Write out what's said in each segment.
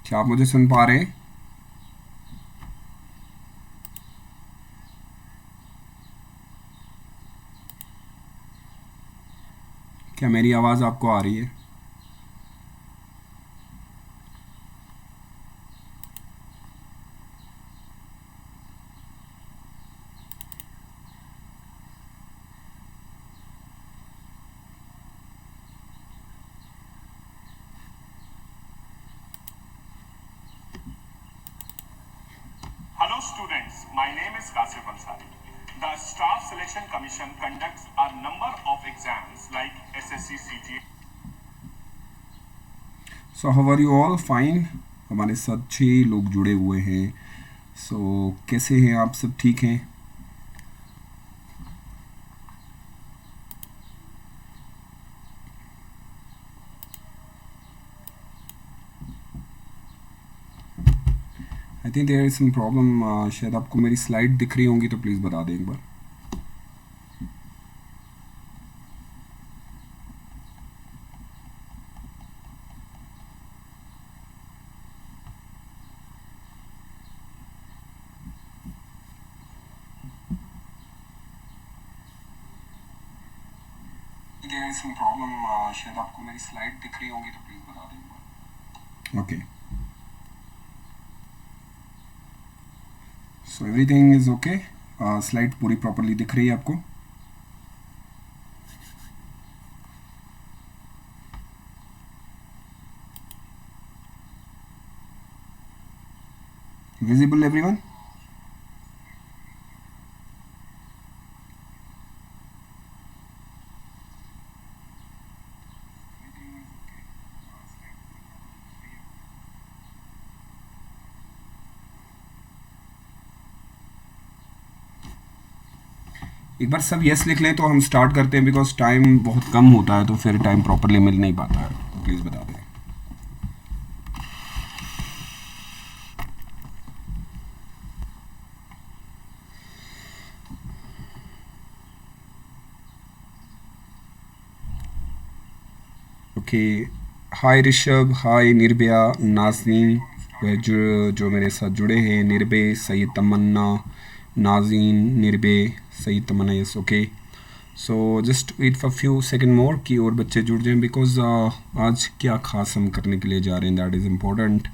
क्या आप मुझे सुन पा रहे हैं? क्या मेरी आवाज़ आपको आ रही है? Hello students, my name is Kasif Ansari. The Staff Selection Commission conducts a number of exams like SSC, CG. So how are you all? Fine. हमारे साथ 6 लोग जुड़े हुए हैं। सो कैसे हैं आप? सब ठीक हैं? I think there is some problem. शायद आपको मेरी स्लाइड दिख रही होंगी तो प्लीज़ बता दें एक बार। There is some problem. शायद आपको मेरी स्लाइड दिख रही होंगी तो प्लीज़ बता दें एक बार। Okay, so everything is okay. Slide पूरी प्रॉपरली दिख रही है आपको? Visible everyone? एक बार सब यस लिख लें तो हम स्टार्ट करते हैं, बिकॉज टाइम बहुत कम होता है तो फिर टाइम प्रॉपरली मिल नहीं पाता है। तो प्लीज़ बता दें। ओके, हाय ऋषभ, हाय निर्भया, नाज़नीन, जो मेरे साथ जुड़े हैं, निर्भय, Saeed Tamanna, Nazneen, Nirbhay, Saeed Tamanna, yes okay. So just wait for few second more कि और बच्चे जुड़ जाएं, बिकॉज आज क्या खास हम करने के लिए जा रहे हैं, that is important.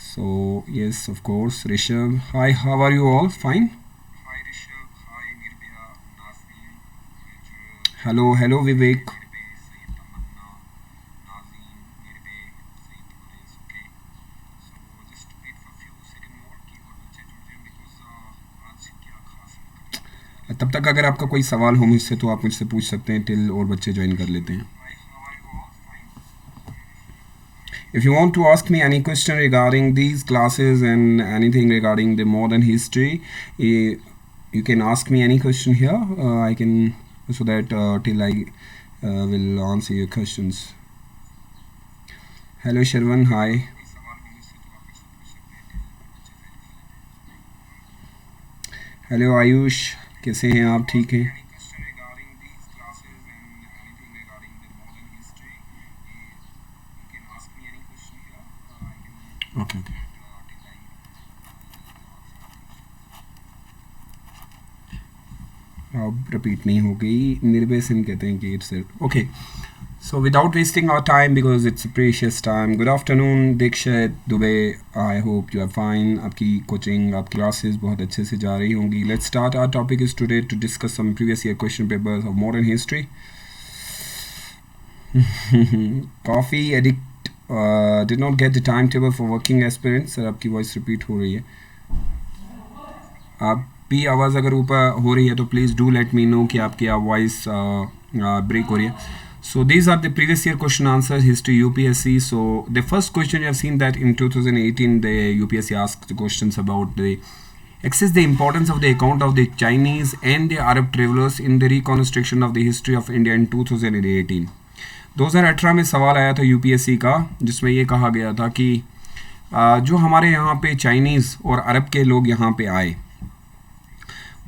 So yes of course Rishabh, hi, how are you all? Fine? Hello hello Vivek. तब तक अगर आपका कोई सवाल हो मुझसे तो आप मुझसे पूछ सकते हैं टिल और बच्चे ज्वाइन कर लेते हैं। If you want to ask me any question regarding these classes and anything regarding the modern history, you can ask me any question here. I can, so that till I will answer your questions. Hello Sharvan, hi. Hello Ayush, कैसे हैं आप? ठीक हैं? Okay okay, अब repeat नहीं हो गई। निर्भय सिंह कहते हैं कि it's okay. So without wasting our time, because it's a precious time, good afternoon Dikshit Dubey, I hope you are fine. आपकी कोचिंग, आपकी क्लासेस बहुत अच्छे से जा रही होंगी। Let's start. Our topic is today to discuss some previous year question papers of modern history. Coffee addict did not get the timetable for working aspirants. Sir आपकी voice repeat हो रही है। आप भी आवाज़ अगर ऊपर हो रही है तो please do let me know कि आपकी वॉइस ब्रेक हो रही है। So these are the previous year question answers, history UPSC. So the first question you have seen that in 2018 the UPSC asked the questions about the access the importance of the account of the Chinese and the Arab travelers in the reconstruction of the history of India in 2018. 2018 में सवाल आया था UPSC का, जिसमें ये कहा गया था कि जो हमारे यहाँ पे चाइनीज़ और अरब के लोग यहाँ पे आए,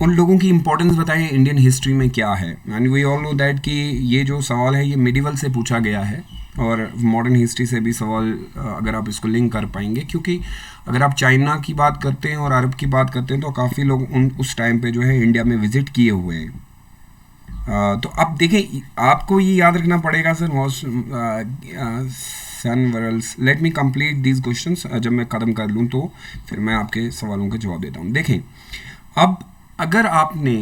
उन लोगों की इंपॉर्टेंस बताएं इंडियन हिस्ट्री में क्या है। And we all know that कि ये जो सवाल है ये मिडिवल से पूछा गया है। और मॉडर्न हिस्ट्री से भी सवाल अगर आप इसको लिंक कर पाएंगे, क्योंकि अगर आप चाइना की बात करते हैं और अरब की बात करते हैं तो काफ़ी लोग उस टाइम पे जो है इंडिया में विज़िट किए हुए हैं। तो अब देखें, आपको ये याद रखना पड़ेगा सर, सन वर्ल्स, let me complete these questions. जब मैं ख़त्म कर लूँ तो फिर मैं आपके सवालों के जवाब देता हूँ। देखें, अब अगर आपने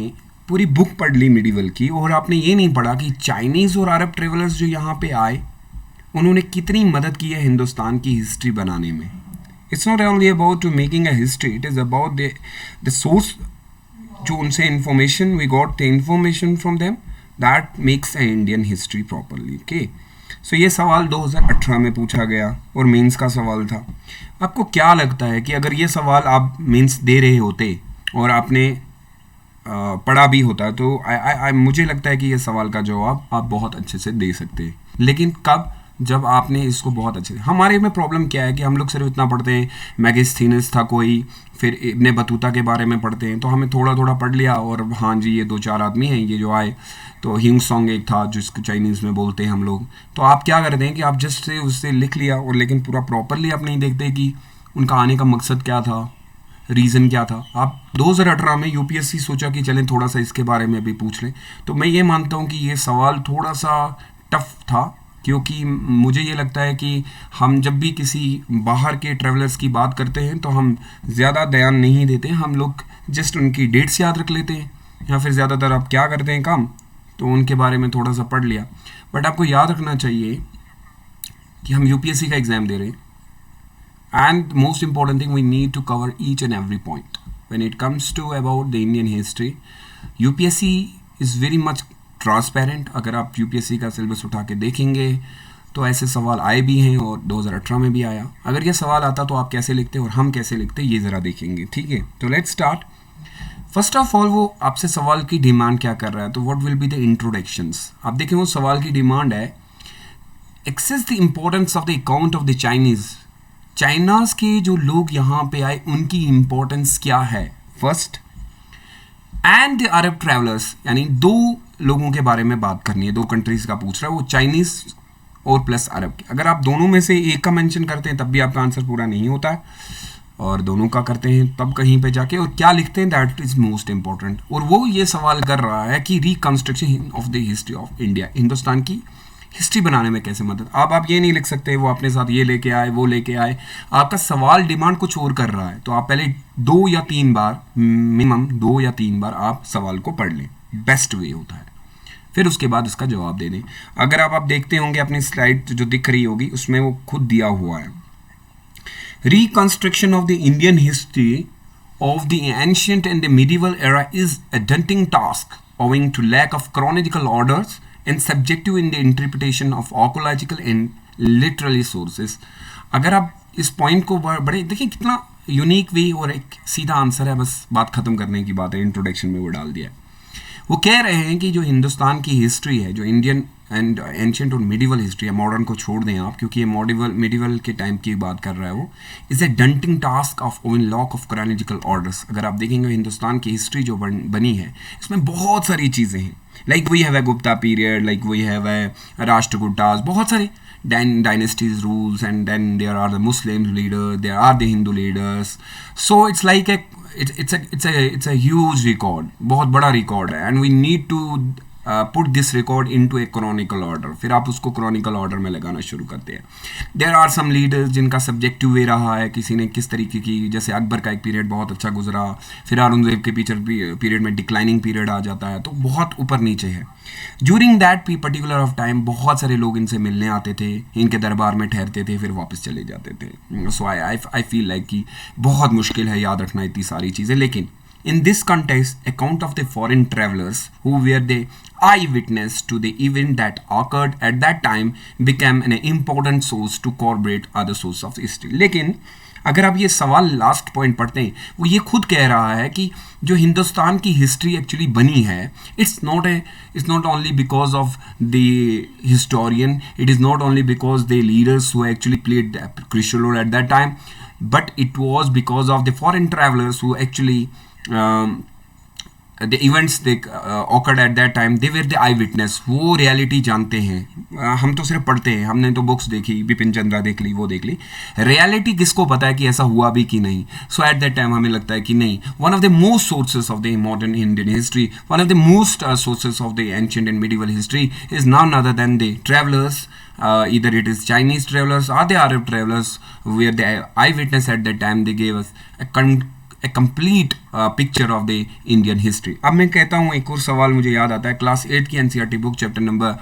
पूरी बुक पढ़ ली मिडिवल की और आपने ये नहीं पढ़ा कि चाइनीज़ और अरब ट्रेवलर्स जो यहाँ पे आए उन्होंने कितनी मदद की है हिंदुस्तान की हिस्ट्री बनाने में। It's not only about to making a history, it is about the source, जो उनसे information we got the information from them, that makes a Indian history properly. Okay, so ये सवाल 2018 में पूछा गया और मेंस का सवाल था। आपको क्या लगता है कि अगर ये सवाल आप मेंस दे रहे होते और आपने पढ़ा भी होता तो मुझे लगता है कि ये सवाल का जवाब आप बहुत अच्छे से दे सकते हैं। लेकिन कब? जब आपने इसको बहुत अच्छे से, हमारे में प्रॉब्लम क्या है कि हम लोग सिर्फ इतना पढ़ते हैं, मैगस्थीनस था कोई, फिर इब्ने बतूता के बारे में पढ़ते हैं, तो हमें थोड़ा थोड़ा पढ़ लिया और हाँ जी ये 2-4 आदमी हैं ये जो आए, तो हिंग सॉन्ग एक था जिसको चाइनीज़ में बोलते हैं हम लोग। तो आप क्या करते हैं कि आप जस्ट से उससे लिख लिया और लेकिन पूरा प्रॉपरली आप नहीं देखते कि उनका आने का मकसद क्या था, रीज़न क्या था। आप 2018 में यूपीएससी सोचा कि चलें थोड़ा सा इसके बारे में भी पूछ लें, तो मैं ये मानता हूँ कि ये सवाल थोड़ा सा टफ था, क्योंकि मुझे ये लगता है कि हम जब भी किसी बाहर के ट्रैवलर्स की बात करते हैं तो हम ज़्यादा ध्यान नहीं देते, हम लोग जस्ट उनकी डेट्स याद रख लेते हैं, या फिर ज़्यादातर आप क्या करते हैं काम, तो उनके बारे में थोड़ा सा पढ़ लिया। बट आपको याद रखना चाहिए कि हम यूपीएससी का एग्ज़ाम दे रहे हैं, and most important thing, we need to cover each and every point when it comes to about the Indian history. UPSC is very much transparent. अगर आप UPSC का सिलेबस उठा के देखेंगे तो ऐसे सवाल आए भी हैं और 2018 में भी आया। अगर ये सवाल आता तो आप कैसे लिखते और हम कैसे लिखते ये ज़रा देखेंगे, ठीक है। तो let's start. First of all वो आपसे सवाल की डिमांड क्या कर रहा है, तो what will be the introductions. आप देखें वो सवाल की डिमांड है, access the importance of the account of the Chinese, China's के जो लोग यहाँ पे आए उनकी इम्पोर्टेंस क्या है first, and the Arab travellers, यानी 2 लोगों के बारे में बात करनी है, 2 कंट्रीज का पूछ रहा है वो, चाइनीज़ और प्लस अरब के। अगर आप दोनों में से एक का मेंशन करते हैं तब भी आपका आंसर पूरा नहीं होता है, और दोनों का करते हैं तब कहीं पे जाके और क्या लिखते हैं, दैट इज़ मोस्ट इंपॉर्टेंट। और वो ये सवाल कर रहा है कि reconstruction of the history of India, Hindustan की हिस्ट्री बनाने में कैसे मदद। आप ये नहीं लिख सकते वो अपने साथ ये लेके आए वो लेके आए, आपका सवाल डिमांड कुछ और कर रहा है, तो आप पहले 2 या 3 बार, मिनिमम 2 या 3 बार आप सवाल को पढ़ लें, बेस्ट वे होता है, फिर उसके बाद इसका जवाब दे दें। अगर आप देखते होंगे अपनी स्लाइड जो दिख रही होगी उसमें वो खुद दिया हुआ है, reconstruction of the Indian history of the ancient and the medieval era is a daunting task owing to lack of chronological orders and subjective in the interpretation of archaeological and literary sources। अगर आप इस point को बड़े देखिए कितना unique way और एक सीधा आंसर है, बस बात ख़त्म करने की बात है, इंट्रोडक्शन में वो डाल दिया है। वो कह रहे हैं कि जो हिंदुस्तान की हिस्ट्री है, जो इंडियन एंड एंशियंट और मिडिवल हिस्ट्री है, मॉडर्न को छोड़ दें आप क्योंकि ये मिडिवल के टाइम की बात कर रहा है, वो is a daunting task of own lock of chronological orders. अगर आप देखेंगे हिंदुस्तान की हिस्ट्री जो बनी है इसमें बहुत सारी चीज़ें हैं, like we have a Gupta period, like we have a Rashtrakutas, बहुत सारी dynasties rules, and then there are the Muslim leaders, there are the Hindu leaders, so it's like it's a huge record, बहुत बड़ा record है, and we need to put this record into a chronicle order। फिर आप उसको chronicle order में लगाना शुरू करते हैं। there are some leaders जिनका subjective वे रहा है, किसी ने किस तरीके की, जैसे अकबर का एक पीरियड बहुत अच्छा गुजरा, फिर औरंगजेब के पीरियड में डिक्लाइनिंग पीरियड आ जाता है, तो बहुत ऊपर नीचे है। During that particular of time बहुत सारे लोग इनसे मिलने आते थे, इनके दरबार में ठहरते थे, फिर वापस चले जाते थे। सो आई फील लाइक कि बहुत मुश्किल है याद रखना इतनी सारी चीज़ें। लेकिन in this context, account of the foreign travelers who were the eyewitness to the event that occurred at that time became an important source to corroborate other sources of history। लेकिन अगर आप ये सवाल लास्ट पॉइंट पढ़ते हैं, वो ये खुद कह रहा है कि जो हिंदुस्तान की हिस्ट्री एक्चुअली बनी है, it's not only because of the historian, it is not only because the leaders who actually played crucial role at that time, but it was because of the foreign travellers who actually the events they occurred at that time, they were the eye witness. वो reality जानते हैं. हम तो सिर्फ पढ़ते हैं, हमने तो बुक्स देखी, बिपिन चंद्रा देख ली, वो देख ली. रियलिटी किसको पता है कि ऐसा हुआ भी कि नहीं. सो एट दैट टाइम हमें लगता है कि नहीं. One of the most sources of the modern Indian history, one of the most sources of the ancient and medieval history is none other than the travellers. Either it is Chinese travelers or the Arab travelers, where the eyewitness at that time they gave us a complete picture of the Indian history. अब मैं कहता हूँ एक और सवाल मुझे याद आता है, क्लास 8 की NCERT book chapter number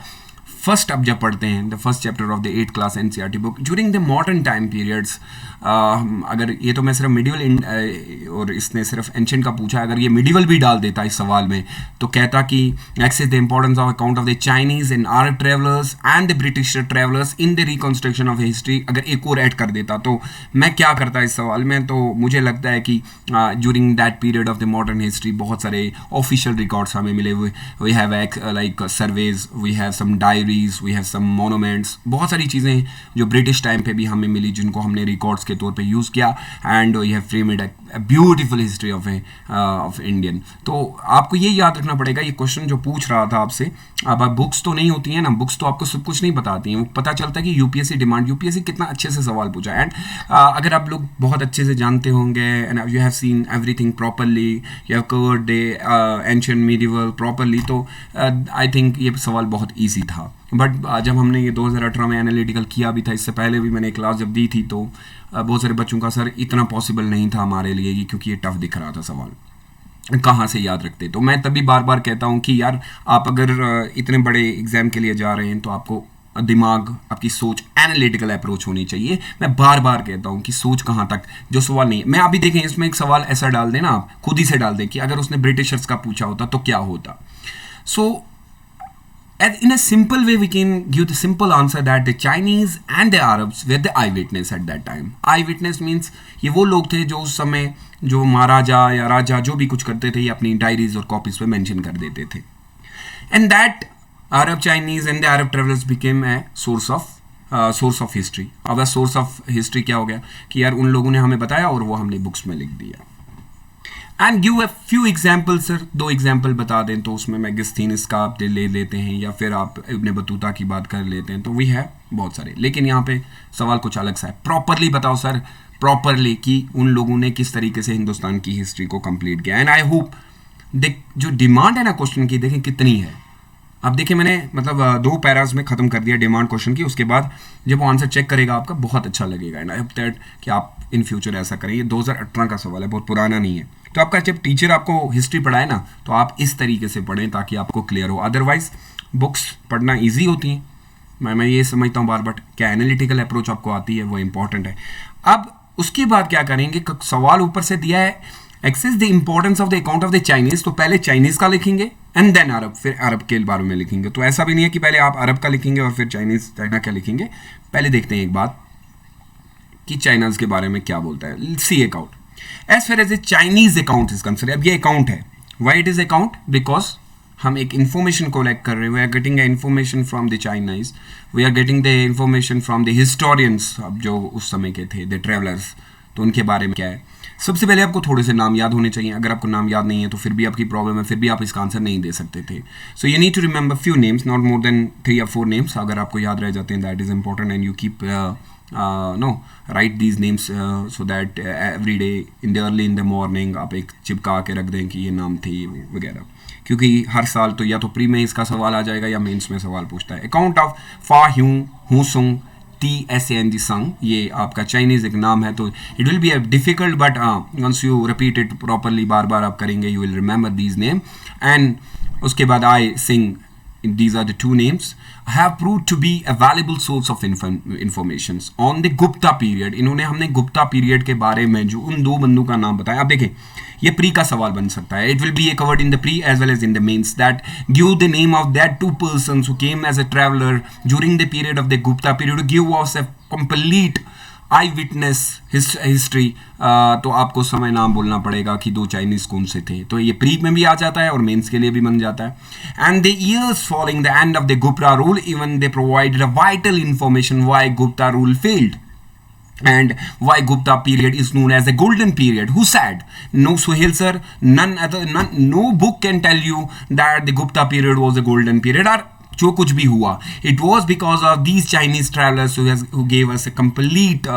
first अब जब पढ़ते हैं, the first chapter of the 8th class NCERT book, during the modern time periods, अगर ये तो मैं सिर्फ मिडिवल और इसने सिर्फ एंशिएंट का पूछा, अगर ये मिडिवल भी डाल देता इस सवाल में तो कहता कि assess the importance of account of the Chinese and Arab travellers and the British travellers in the reconstruction of history, अगर एक और ऐड कर देता तो मैं क्या करता इस सवाल में. तो मुझे लगता है कि during that period of the modern history बहुत सारे ऑफिशियल रिकॉर्ड्स हमें मिले. We have like surveys, we have some diary, we have some monuments, बहुत सारी चीज़ें जो ब्रिटिश टाइम पे भी हमें मिली जिनको हमने रिकॉर्ड्स के तौर पे यूज़ किया. And we have framed a beautiful history of Indian. तो आपको ये याद रखना पड़ेगा, ये क्वेश्चन जो पूछ रहा था आपसे, अब बुक्स तो नहीं होती हैं ना, बुक्स तो आपको सब कुछ नहीं बताती हैं. वो पता चलता है कि यूपीएससी डिमांड, यूपीएससी कितना अच्छे से सवाल पूछा. एंड अगर आप लोग बहुत अच्छे से जानते होंगे and you have seen everything properly, you have covered the ancient medieval properly, तो आई थिंक ये सवाल बहुत ईजी था. बट जब हमने ये 2018 में एनालिटिकल किया भी था, इससे पहले भी मैंने क्लास जब दी थी तो बहुत सारे बच्चों का सर इतना पॉसिबल नहीं था हमारे लिए ये, क्योंकि ये टफ दिख रहा था सवाल, कहाँ से याद रखते. तो मैं तभी बार बार कहता हूँ कि यार आप अगर इतने बड़े एग्जाम के लिए जा रहे हैं तो आपको दिमाग, आपकी सोच, एनालिटिकल अप्रोच होनी चाहिए. मैं बार बार कहता हूँ कि सोच कहाँ तक, जो सवाल नहीं है. मैं अभी देखें इसमें एक सवाल ऐसा डाल देना, आप खुद ही से डाल दें कि अगर उसने ब्रिटिशर्स का पूछा होता तो क्या होता. सो in a simple way we can give the simple answer that the Chinese and the Arabs were the eyewitness at that time. Eyewitness means ये वो लोग थे जो उस समय जो महाराजा या राजा जो भी कुछ करते थे ये अपनी डायरीज और कॉपीज पे मेंशन कर देते थे. And that Arab Chinese and the Arab travelers became a source of history. अब source of history क्या हो गया कि यार उन लोगों ने हमें बताया और वो हमने बुक्स में लिख दिया. And give a few example sir, 2 example बता दें तो उसमें मैगस्थीनिस का आप ले लेते हैं या फिर आप इब्न बतूता की बात कर लेते हैं, तो वी है बहुत सारे. लेकिन यहाँ पे सवाल कुछ अलग सा है. प्रॉपरली बताओ सर, प्रॉपरली कि उन लोगों ने किस तरीके से हिंदुस्तान की हिस्ट्री को कंप्लीट किया. एंड आई होप जो डिमांड है ना क्वेश्चन की, देखें कितनी है. अब देखिए मैंने मतलब 2 पैराज में ख़त्म कर दिया डिमांड क्वेश्चन की. उसके बाद जब वो आंसर चेक करेगा आपका बहुत अच्छा लगेगा. एंड आई होप दैट कि आप इन फ्यूचर ऐसा करें. ये 2018 का सवाल है, बहुत पुराना नहीं है. तो आपका जब टीचर आपको हिस्ट्री पढ़ाए ना तो आप इस तरीके से पढ़ें ताकि आपको क्लियर हो. अदरवाइज बुक्स पढ़ना ईजी होती हैं, मैं ये समझता हूँ बार, बट क्या एनालिटिकल अप्रोच आपको आती है वो इंपॉर्टेंट है. अब उसके बाद क्या करेंगे, सवाल ऊपर से दिया है access the importance of the account of the Chinese, तो पहले चाइनीज का लिखेंगे एंड देन अरब, फिर अरब के बारे में लिखेंगे. तो ऐसा भी नहीं है कि पहले आप अरब का लिखेंगे और फिर चाइनीज चाइना का लिखेंगे. पहले देखते हैं एक बात कि चाइनाज के बारे में क्या बोलता है. See account as far as a Chinese account is consider. अब ये अकाउंट है, why it is account, because हम एक इन्फॉर्मेशन कलेक्ट कर रहे हैं. We are getting a information from the Chinese, we are getting the information from the historians, अब जो उस समय के थे, द ट्रेवलर्स. तो उनके बारे में क्या है. सबसे पहले आपको थोड़े से नाम याद होने चाहिए. अगर आपको नाम याद नहीं है तो फिर भी आपकी प्रॉब्लम है, फिर भी आप इसका आंसर नहीं दे सकते थे. So you need to remember few names, not more than 3 or 4 names. अगर आपको याद रह जाते हैं that is important. And you keep write these names so that every day in the early in the morning आप एक चिपका के रख दें कि ये नाम थे वगैरह, क्योंकि हर साल तो या तो प्री में इसका सवाल आ जाएगा या मेंस में सवाल पूछता है. अकाउंट ऑफ फा हूँ सुंग TSANG संग, ये आपका चाइनीज़ एक नाम है. तो it will be a difficult but once you repeat it properly, बार बार आप करेंगे, you will remember these name. And उसके बाद आई सिंग, these are the 2 names, have proved to be a valuable source of informations on the Gupta period. इन्होंने हमने Gupta period के बारे में जो उन 2 बंदों का नाम बताया. अब देखें ये प्री का सवाल बन सकता है. It will be covered in the pre as well as in the mains, that give the name of that 2 persons who came as a traveler during the period of the Gupta period to give us a complete I witness history. तो आपको समय नाम बोलना पड़ेगा कि 2 Chinese कौन से थे. तो ये प्री में भी आ जाता है और मेंस के लिए भी बन जाता है. And the years following the end of the Gupta rule even they provided a vital information why Gupta rule failed. And why Gupta period is known as the golden period? Who said? No, Suhail sir. No book can tell you that the Gupta period was a golden period or जो कुछ भी हुआ. It was because of these Chinese travelers who gave us a complete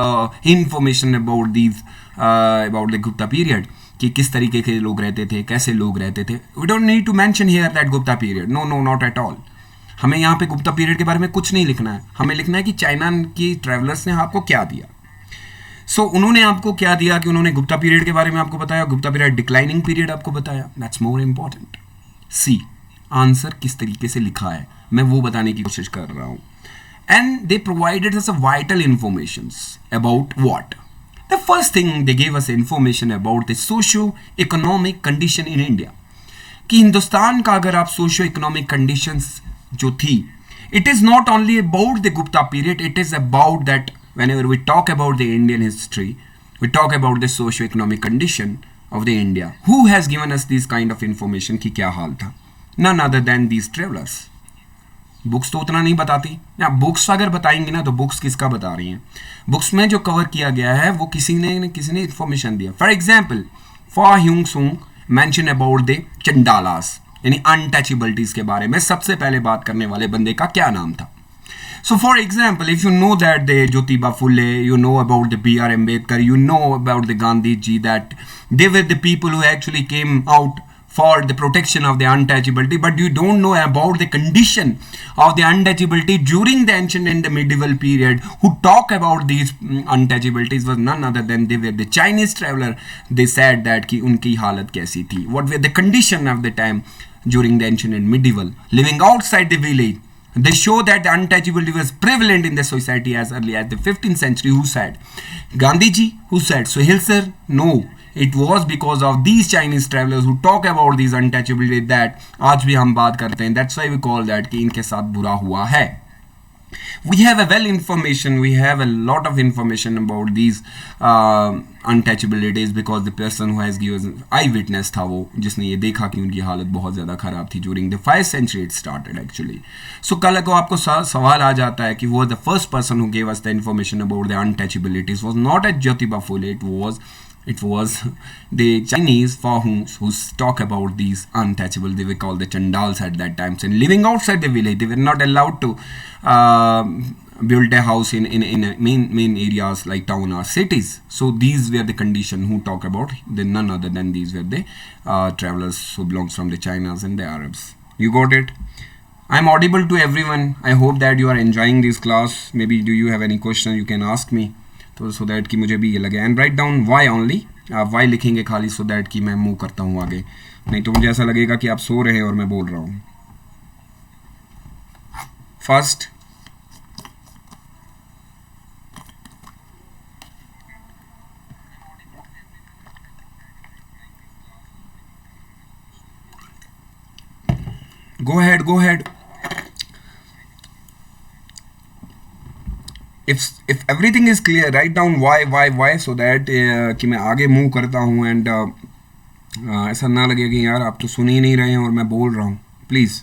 information about the Gupta period. कि किस तरीके के लोग रहते थे, कैसे लोग रहते थे. We don't need to mention here that Gupta period. No, not at all. हमें यहाँ पे गुप्ता पीरियड के बारे में कुछ नहीं लिखना है. हमें लिखना है कि चाइना की ट्रैवलर्स ने आपको क्या दिया. उन्होंने आपको क्या दिया कि उन्होंने गुप्ता पीरियड के बारे में आपको बताया, गुप्ता पीरियड डिक्लाइनिंग पीरियड आपको बताया. That's more important. See answer किस तरीके से लिखा है मैं वो बताने की कोशिश कर रहा हूं. And they provided us a vital information about what. The first thing they gave us information about the socio economic condition in India. कि हिंदुस्तान का अगर आप सोशियो इकोनॉमिक कंडीशंस जो थी, it is not only about the Gupta period, it is about that whenever we talk about the Indian history, we talk about the socio-economic condition of the India. Who has given us this kind of information कि क्या हाल था? None other than these travelers. Books तो उतना नहीं बताती या books अगर बताएंगे ना तो बुक्स किसका बता रही हैं. बुक्स में जो कवर किया गया है वो किसी ने इंफॉर्मेशन दिया. फॉर एग्जाम्पल फॉर ह्यूंग सुंग मैंशन अबाउट द चंडालास यानी अनटचेबिलिटीज के बारे में सबसे पहले बात करने वाले बंदे का क्या नाम था. So for example, if you know that the Jyotiba Phule, you know about the B.R. Ambedkar, you know about the Gandhi ji, that they were the people who actually came out for the protection of the untouchability, but you don't know about the condition of the untouchability during the ancient and the medieval period. Who talk about these untouchabilities was none other than they were the Chinese traveler. They said that कि उनकी हालत कैसी थी, what were the condition of the time during the ancient and medieval, living outside the village. They show that the untouchability was prevalent in the society as early as the 15th century. Who said? Gandhi ji. Who said? Suhail sir? No. It was because of these Chinese travelers who talk about these untouchability that आज भी हम बात करते हैं. That's why we call that कि इनके साथ बुरा हुआ है. We have a well information, we have a lot of information about these untouchabilities because the person who has given eyewitness था वो जिसने ये देखा कि उनकी हालत बहुत ज़्यादा ख़राब थी during the 5th century it started actually. So कल को आपको सवाल आ जाता है कि वो the first person who gave us the information about the untouchabilities was not a Jyotiba Phule, it was the Chinese for who talk about these untouchable. They were called the Chandals at that time. So living outside the village, they were not allowed to build a house in main areas like town or cities. So these were the condition who talk about. Then none other than these were the travelers who belongs from the Chinas and the Arabs. You got it? I'm audible to everyone. I hope that you are enjoying this class. Maybe do you have any question you can ask me. तो so that कि मुझे भी ये लगे. And write down why only. आप why लिखेंगे खाली so that कि मैं मूव करता हूँ आगे, नहीं तो मुझे ऐसा लगेगा कि आप सो रहे हैं और मैं बोल रहा हूँ. First go ahead. If everything is clear, write down why so that कि मैं आगे मूव करता हूँ. एंड ऐसा ना लगे कि यार आप तो सुन ही नहीं रहे हैं और मैं बोल रहा हूँ. Please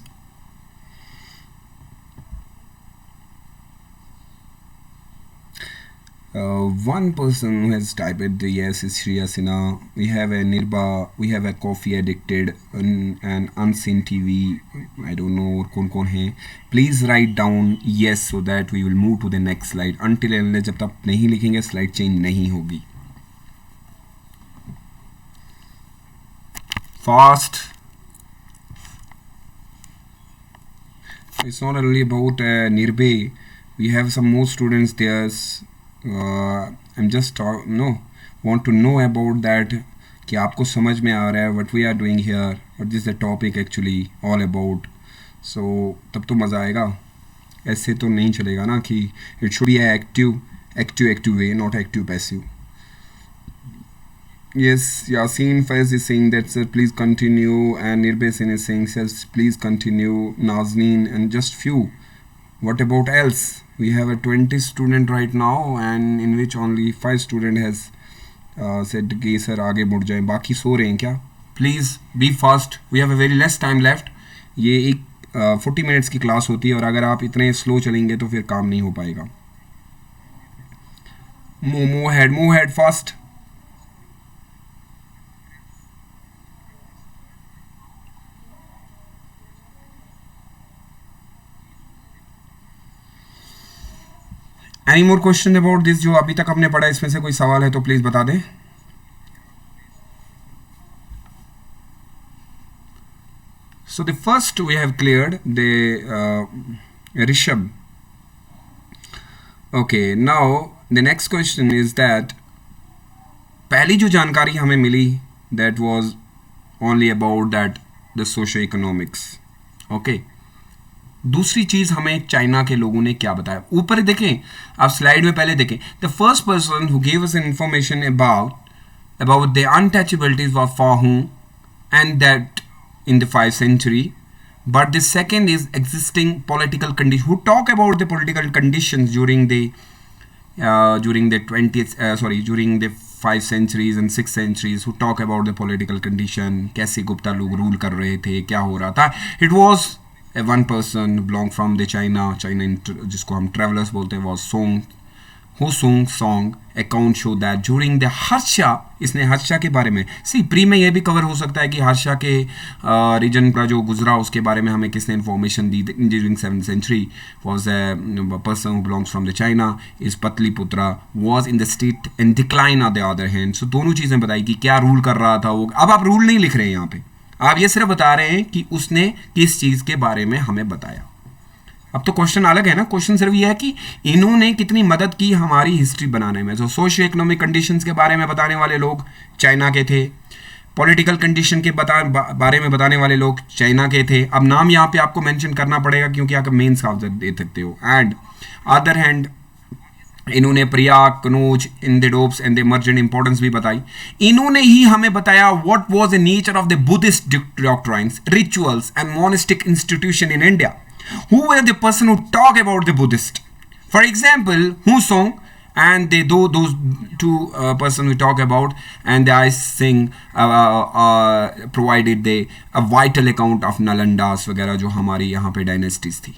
one person who has typed yes is Shriya Sinha. We have a Nirba, we have a coffee addicted and unseen TV. I don't know कौन है. Please write down yes so that we will move to the next slide. Until unless जब तक नहीं लिखेंगे slide change नहीं होगी. Fast. It's not only about Nirbe. We have some more students there. I'm just want to know about that कि आपको समझ में आ रहा है what we are doing here, what is the topic actually all about. So तब तो मज़ा आएगा. ऐसे तो नहीं चलेगा ना कि it should be a active way, not active passive. Yes, Yasin Faiz is saying that sir please continue, and Nirbe Sin is saying sir please continue, Nazneen and just few. What about else? We have a 20 student right now and in which only 5 student has said कि sir आगे बढ़ जाए. बाकी सो रहे हैं क्या? Please be fast. We have a very less time left. ये एक 40 मिनट्स की क्लास होती है और अगर आप इतने स्लो चलेंगे तो फिर काम नहीं हो पाएगा. Move ahead fast. Any more question about this? जो अभी तक हमने पढ़ा इसमें से कोई सवाल है तो प्लीज बता दें. So the first we have cleared the Rishabh. Okay, now the next question is that पहली जो जानकारी हमें मिली that was only about that the socio-economics. Okay. दूसरी चीज हमें चाइना के लोगों ने क्या बताया ऊपर देखें, आप स्लाइड में पहले देखें. The first person who gave us information about the untouchabilities were Fahu and that in the 5th century, but the second is existing political condition, who talk about the political conditions during the 20th during the 5 centuries and 6 centuries, who talk about the political condition, कैसे गुप्ता लोग rule कर रहे थे, क्या हो रहा था. It was a one person belong from the China जिसको हम travelers बोलते हैं, was Song who song account show that during the Harsha, इसने हर्षा के बारे में प्री में ये भी कवर हो सकता है कि हर्षा के रीजन का जो गुजरा उसके बारे में हमें किसने information the. During 7th century was a person who belongs from the China is Patliputra was in the state in decline on the other hand. So दोनों चीज़ें बताई कि क्या रूल कर रहा था वो. अब आप रूल नहीं लिख रहे हैं यहाँ पे, आप ये सिर्फ बता रहे हैं कि उसने किस चीज़ के बारे में हमें बताया. अब तो क्वेश्चन अलग है ना. क्वेश्चन सिर्फ ये है कि इन्होंने कितनी मदद की हमारी हिस्ट्री बनाने में. जो सोशियो इकोनॉमिक कंडीशंस के बारे में बताने वाले लोग चाइना के थे, पॉलिटिकल कंडीशन के बारे में बताने वाले लोग चाइना के थे. अब नाम यहाँ पे आपको मेंशन करना पड़ेगा क्योंकि आप मेंस का दे सकते हो. एंड अदर हैंड इन्होंने प्रयाग, कनौज, इंद्रडोप्स एंड द इमर्जेंट इंपॉर्टेंस भी बताई. इन्होंने ही हमें बताया what was the nature of the Buddhist doctrines, rituals and monastic institution in India. Who were the person who talk about the Buddhist? For example, Hu Song and those two person we talk about, and I think provided a vital account of Nalandas वगैरह जो हमारी यहाँ पे dynasties थी.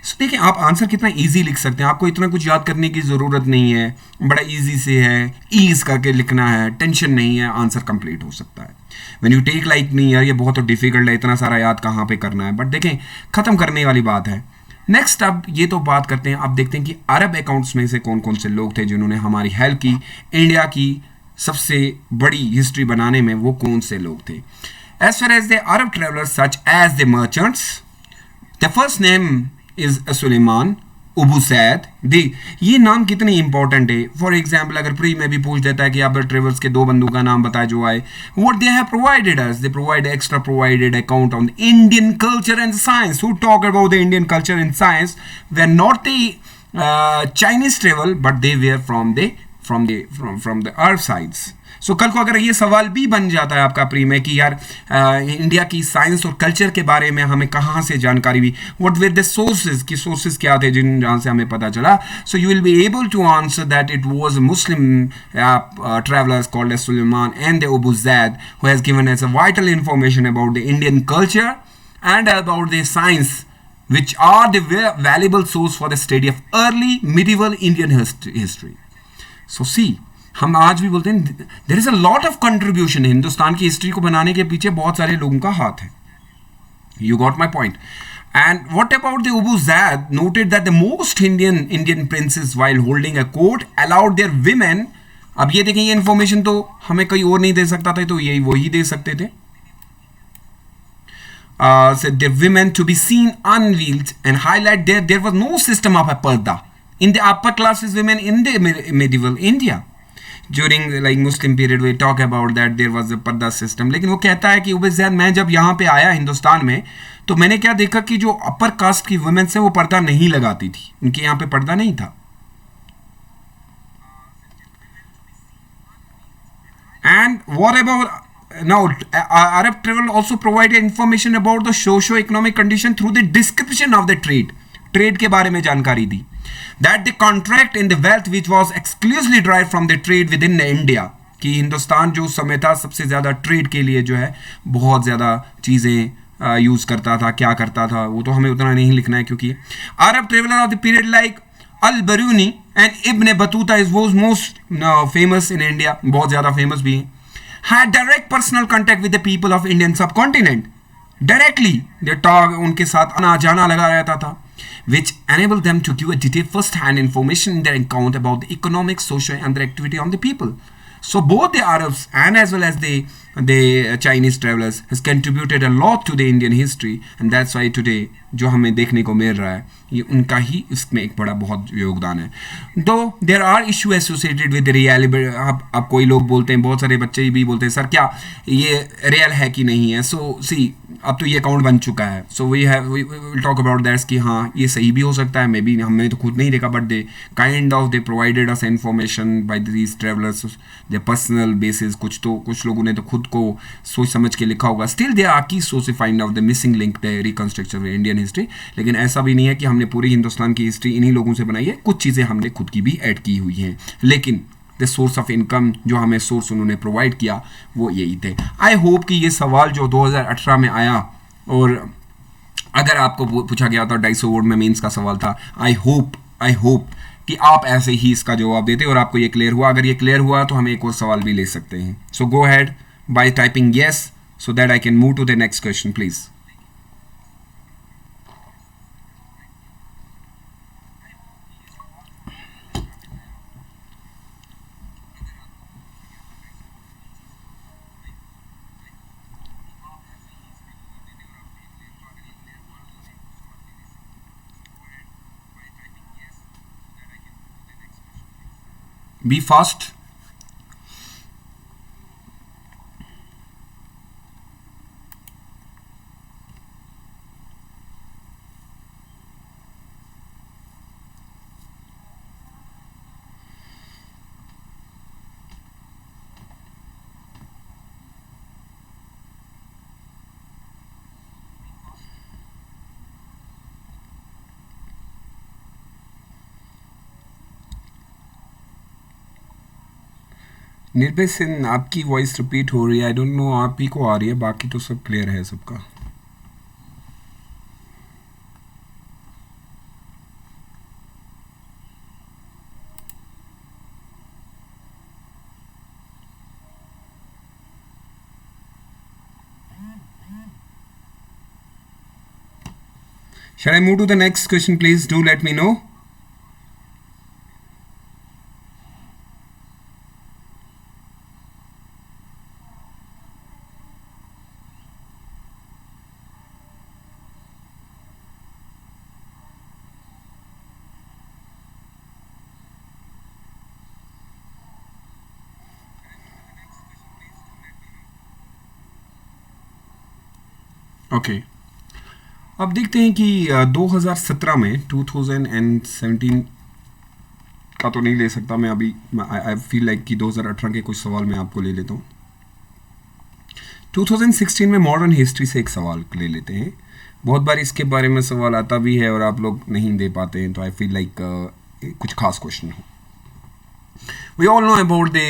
So देखिए आप answer कितना easy लिख सकते हैं. आपको इतना कुछ याद करने की ज़रूरत नहीं है, बड़ा इजी से है, ईज करके लिखना है, टेंशन नहीं है, आंसर कंप्लीट हो सकता है. When you take like me यार ये बहुत तो डिफिकल्ट है, इतना सारा याद कहाँ पे करना है. बट देखें ख़त्म करने वाली बात है. नेक्स्ट अब ये तो बात करते हैं, अब देखते हैं कि अरब अकाउंट्स में से कौन कौन से लोग थे जिन्होंने हमारी हेल्प की. इंडिया की सबसे बड़ी हिस्ट्री बनाने में वो कौन से लोग थे. As far as the Arab travellers such as the merchants, the first name is Sulaiman Abu Said. ये नाम कितने इंपॉर्टेंट है. फॉर एग्जाम्पल अगर प्री में भी पूछ देता है कि आप ट्रेवल्स के दो बंदों का नाम बताए जो आए, what they have provided us, they provide extra provided account on Indian culture and science. Who talk about the Indian culture and science they are not the Chinese travel but they were from the Arab sides. So कल को अगर ये सवाल भी बन जाता है आपका प्री में कि यार इंडिया की साइंस और कल्चर के बारे में हमें कहाँ से जानकारी हुई, व्हाट वर द सोर्सेज, की सोर्सेज क्या थे जहाँ से हमें पता चला. So you will be able to answer that it was Muslim travellers called as Sulaiman and the Abu Zaid who has given as a vital information about the Indian culture and about the science which are the valuable source for the study of early medieval Indian history. So see, हम आज भी बोलते हैं there is a lot of contribution. Hindustan की history को बनाने के पीछे बहुत सारे लोगों का हाथ है. You got my point. And what about the Abu Zaid noted that the most Indian princes while holding a court allowed their women. अब ये देखें, ये इन्फॉर्मेशन तो हमें कोई और नहीं दे सकता था, तो यही वही दे सकते थे. Said the women to be seen unveiled and highlight there was no system of a parda in the upper classes women in the medieval India. During like Muslim period we talk about that there was a parda system. लेकिन वो कहता है कि उबैद मैं जब यहाँ पे आया हिंदुस्तान में तो मैंने क्या देखा कि जो अपर कास्ट की वुमेन है वो पर्दा नहीं लगाती थी, उनके यहाँ पे पर्दा नहीं था. And what about now Arab travel also provided information about the socio-economic condition through the description of the trade के बारे में जानकारी दी. That the contract and the wealth which was exclusively derived from the trade within India, कि हिंदुस्तान जो समय था सबसे ज़्यादा ट्रेड के लिए जो है बहुत ज़्यादा चीज़ें यूज़ करता था. क्या करता था वो तो हमें उतना नहीं लिखना है क्योंकि Arab traveller of the period like Al Biruni and Ibn Battuta is was most famous in India, बहुत ज़्यादा फेमस भी हैं. Had direct personal contact with the people of Indian subcontinent. Directly they talk, उनके साथ आना जाना लगा रहता था, which enabled them to give a detailed first-hand information in their account about the economic, social, and their activity on the people. So both the Arabs and as well as the Chinese travelers has contributed a lot to the Indian history, and that's why today जो हमें देखने को मिल रहा है ये उनका ही इसमें एक बड़ा बहुत योगदान है. Though there are issue associated with reality. अब कोई लोग बोलते हैं, बहुत सारे बच्चे भी बोलते हैं सर क्या ये रियल है कि नहीं है. सो सी अब तो ये अकाउंट बन चुका है, so we will talk about that's कि हाँ ये सही भी हो सकता है, मे बी हमने तो खुद नहीं देखा, but they kind of they provided us information bye these travellers they personal basis. कुछ लोगों ने तो खुद को सोच समझ के लिखा होगा. स्टिल दे आर की source find out the missing link the reconstruction of Indian history. लेकिन ऐसा भी नहीं है कि हमने पूरी हिंदुस्तान की हिस्ट्री इन्हीं लोगों से बनाई है, कुछ चीज़ें हमने खुद की भी ऐड की हुई हैं, लेकिन द सोर्स ऑफ इनकम जो हमें सोर्स उन्होंने प्रोवाइड किया वो यही थे. आई होप कि ये सवाल जो 2018 में आया और अगर आपको पूछा गया था 250 वर्ड में मेंस का सवाल था, आई होप कि आप ऐसे ही इसका जवाब देते और आपको ये क्लियर हुआ. अगर ये क्लियर हुआ तो हम एक और सवाल भी ले सकते हैं. So go ahead by typing yes so that I can move to the next question please. Be fast. निर्भय सिंह आपकी वॉइस रिपीट हो रही है. आई डोंट नो आप ही को आ रही है, बाकी तो सब क्लियर है सबका. Shall I move to the next question please? Do let me know. Okay अब देखते हैं कि 2017 में 2017 का तो नहीं ले सकता मैं अभी. आई फील लाइक कि 2018 के कुछ सवाल मैं आपको ले लेता हूँ. 2016 में मॉडर्न हिस्ट्री से एक सवाल ले लेते हैं. बहुत बार इसके बारे में सवाल आता भी है और आप लोग नहीं दे पाते हैं, तो आई फील लाइक कुछ खास क्वेश्चन हो. We all know about the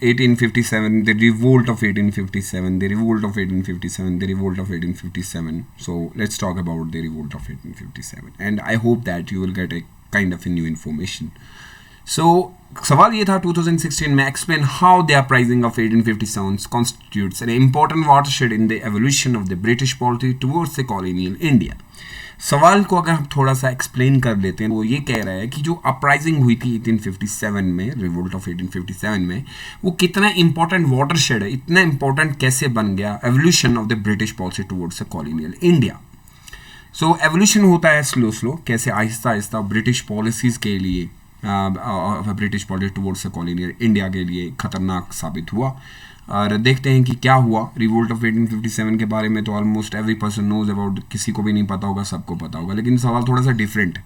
1857, the revolt of 1857, the revolt of 1857, the revolt of 1857. So let's talk about the revolt of 1857, and I hope that you will get a kind of a new information. So सवाल ये था 2016 में explain how the uprising of 1857 constitutes an important watershed in the evolution of the British polity towards the colonial India. सवाल को अगर हम थोड़ा सा एक्सप्लेन कर लेते हैं, वो ये कह रहा है कि जो अपराइजिंग हुई थी 1857 में, रिवोल्ट ऑफ 1857 में, वो कितना इंपॉर्टेंट वाटरशेड है, इतना इंपॉर्टेंट कैसे बन गया evolution of the British policy towards the colonial India. So evolution होता है स्लो कैसे आहिस्ता आहिस्ता ब्रिटिश पॉलिसीज़ के लिए, British policy towards the colonial India के लिए खतरनाक साबित हुआ. और देखते हैं कि क्या हुआ. रिवोल्ट ऑफ 1857 के बारे में तो almost every person knows about, किसी को भी नहीं पता होगा, सबको पता होगा, लेकिन सवाल थोड़ा सा डिफरेंट है.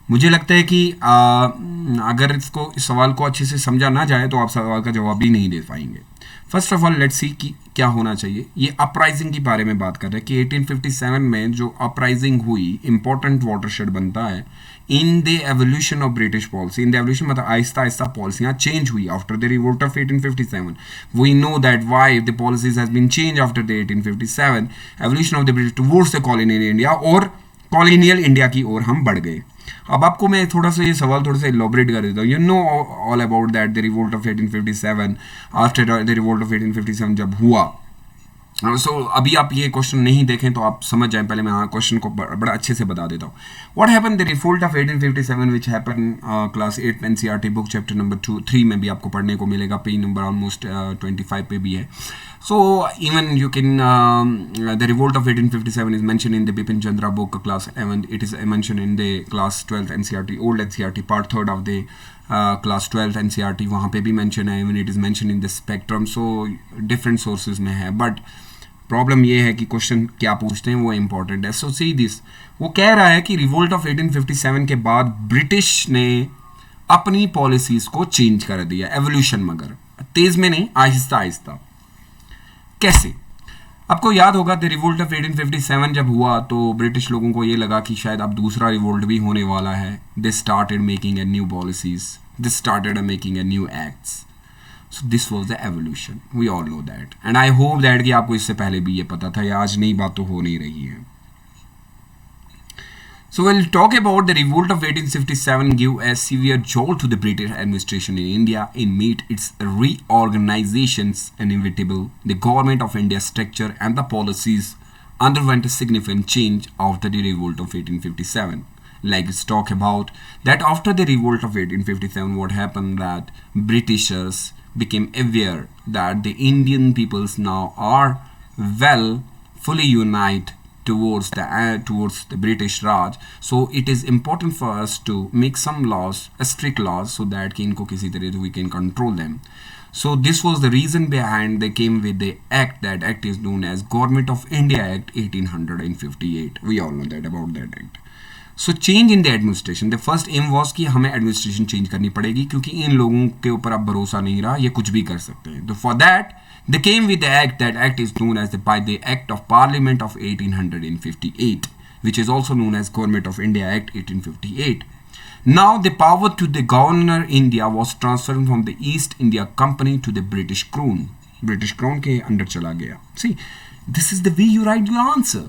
मुझे लगता है कि अगर इस सवाल को अच्छे से समझा ना जाए तो आप सवाल का जवाब भी नहीं दे पाएंगे. First of all let's see कि क्या होना चाहिए. ये अपराइजिंग के बारे में बात कर रहे हैं कि 1857 में जो अपराइजिंग हुई इंपॉर्टेंट वाटरशेड बनता है in the evolution of British policy. In the evolution मतलब आहिस्ता आहिस्ता पॉलिसियाँ चेंज हुई after the revolt of 1857. We know that why the policies has been change after the 1857 evolution of the British towards the colonial India, और colonial India की ओर हम बढ़ गए. अब आपको मैं थोड़ा सा ये सवाल थोड़ा सा इलॉबरेट कर देता हूँ. You know all about that the revolt of 1857. After the revolt of 1857 जब हुआ, सो अभी आप ये क्वेश्चन नहीं देखें तो आप समझ जाएं. पहले मैं क्वेश्चन को बड़ा अच्छे से बता देता हूँ. What happen the revolt of 1857 which happen class 8 NCERT book chapter number 3 में भी आपको पढ़ने को मिलेगा. पेज नंबर ऑलमोस्ट 25 पे भी है. So even you can the revolt of 1857 is mentioned in the Bipin Chandra book class 11. It is mentioned in the class 12th NCERT, old NCERT part 3rd of the class 12th NCERT. वहाँ पे भी mention है. Even it is mentioned in the spectrum. So different sources में है. But problem ये है कि question क्या पूछते हैं वो इम्पोर्टेंट है. सो सी दिस, वो कह रहा है कि रिवोल्ट ऑफ 1857 के बाद ब्रिटिश ने अपनी पॉलिसीज को चेंज कर दिया. एवोल्यूशन, मगर तेज में नहीं, आहिस्ता आहिस्ता. कैसे? आपको याद होगा द रिवोल्ट ऑफ 1857 जब हुआ तो ब्रिटिश लोगों को ये लगा कि शायद अब दूसरा रिवोल्ट भी होने वाला है. They started making a new policies, they started making a new acts. So this was the evolution. We all know that and I hope that कि आपको इससे पहले भी ये पता था. या आज नई बात तो हो नहीं रही है. So we'll talk about the revolt of 1857 give a severe jolt to the British administration in India in meet its reorganizations inevitable. The government of India's structure and the policies underwent a significant change after the revolt of 1857. Like let's talk about that after the revolt of 1857 what happened, that Britishers became aware that the Indian peoples now are well fully united towards the British Raj. So it is important for us to make some laws, strict laws, so that कि इनको किसी तरह we can control them. So this was the reason behind they came with the act. That act is known as Government of India Act 1858. We all know that about that act. So change in the administration. The first aim was कि हमें administration change करनी पड़ेगी क्योंकि इन लोगों के ऊपर अब भरोसा नहीं रहा, ये कुछ भी कर सकते हैं. तो for that they came with the act. That act is known as by the Act of Parliament of 1858, which is also known as Government of India Act 1858. Now the power to the governor India was transferred from the East India Company to the British Crown. British Crown के under चला गया. See, this is the way you write your answer.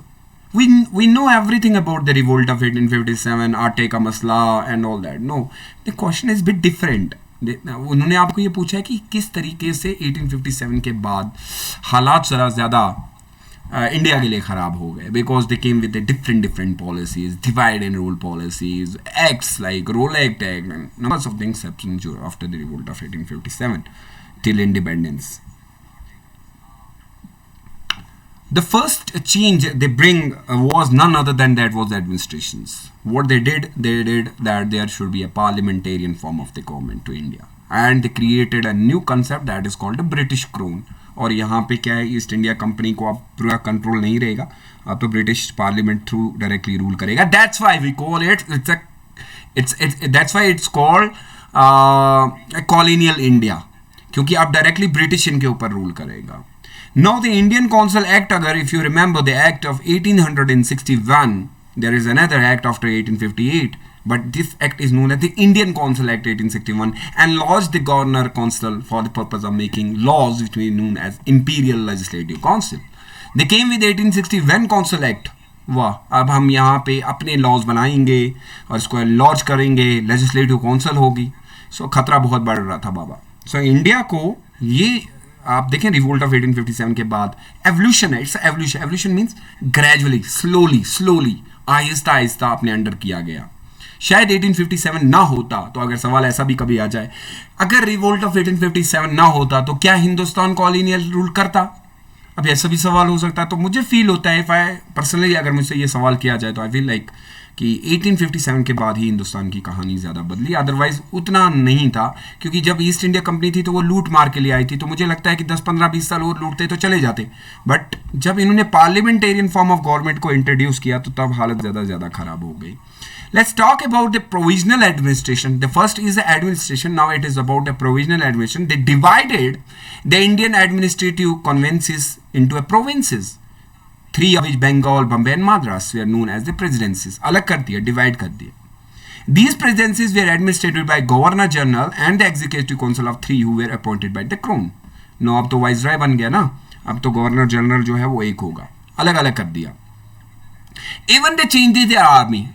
We know everything about the revolt of 1857, आटे का मसला and all that. No, the question is bit different. उन्होंने आपको ये पूछा है कि किस तरीके से 1857 के बाद हालात जरा ज़्यादा इंडिया के लिए ख़राब हो गए. Because they came with different policies, divide and rule policies, acts like Rowlatt act numbers of things happened after the revolt of 1857 till independence. The first change they bring was none other than that was the administrations. What they did that there should be a parliamentarian form of the government to India, and they created a new concept that is called the British Crown. और यहाँ पे क्या है, east India company को अब पूरा control नहीं रहेगा, अब तो British parliament through directly rule करेगा. That's why we call it that's why it's called colonial India, क्योंकि अब डायरेक्टली ब्रिटिश इनके ऊपर रूल करेगा. Now the Indian Council Act, agar if you remember the Act of 1861, there is another Act after 1858, but this Act is known as the Indian Council Act 1861 and lodged the Governor Council for the purpose of making laws which were known as Imperial Legislative Council. They came with 1861 Council Act. वाह, अब हम यहाँ पे अपने laws बनाएंगे और इसको launch करेंगे, लेजिस्लेटिव काउंसिल होगी. सो खतरा बहुत बढ़ रहा था बाबा. सो इंडिया को ये आप देखें रिवोल्ट ऑफ 1857 के बाद एवोल्यूशन है. It's evolution. Evolution means gradually, slowly, Aahista Aahista अपने अंडर किया गया. शायद 1857 ना होता तो, अगर सवाल ऐसा भी कभी आ जाए, अगर रिवोल्ट ऑफ 1857 ना होता तो क्या हिंदुस्तान कॉलोनियल रूल करता? अब ऐसा भी सवाल हो सकता है. तो मुझे फील होता है, इफ आई पर्सनली अगर मुझसे ये सवाल किया जाए तो आई फील लाइक कि 1857 के बाद ही हिंदुस्तान की कहानी ज़्यादा बदली. अदरवाइज उतना नहीं था, क्योंकि जब ईस्ट इंडिया कंपनी थी तो वो लूट मार के लिए आई थी. तो मुझे लगता है कि 10, 15, 20 साल और लूटते तो चले जाते. बट जब इन्होंने पार्लियामेंटेरियन फॉर्म ऑफ गवर्नमेंट को इंट्रोड्यूस किया तो तब हालत ज़्यादा ख़राब हो गई. Let's talk about the provisional administration. The first is the administration. Now it is about a provisional administration. They divided the Indian administrative conventions into a provinces. 3 of which Bengal, Bombay and Madras were known as the presidencies. अलग कर दिया, divide कर दिया. These presidencies were administered by Governor General and the Executive Council of 3 who were appointed by the Crown. No, अब तो viceroy बन गया ना, अब तो गवर्नर जनरल जो है वो एक होगा. अलग अलग कर दिया. Even they changed their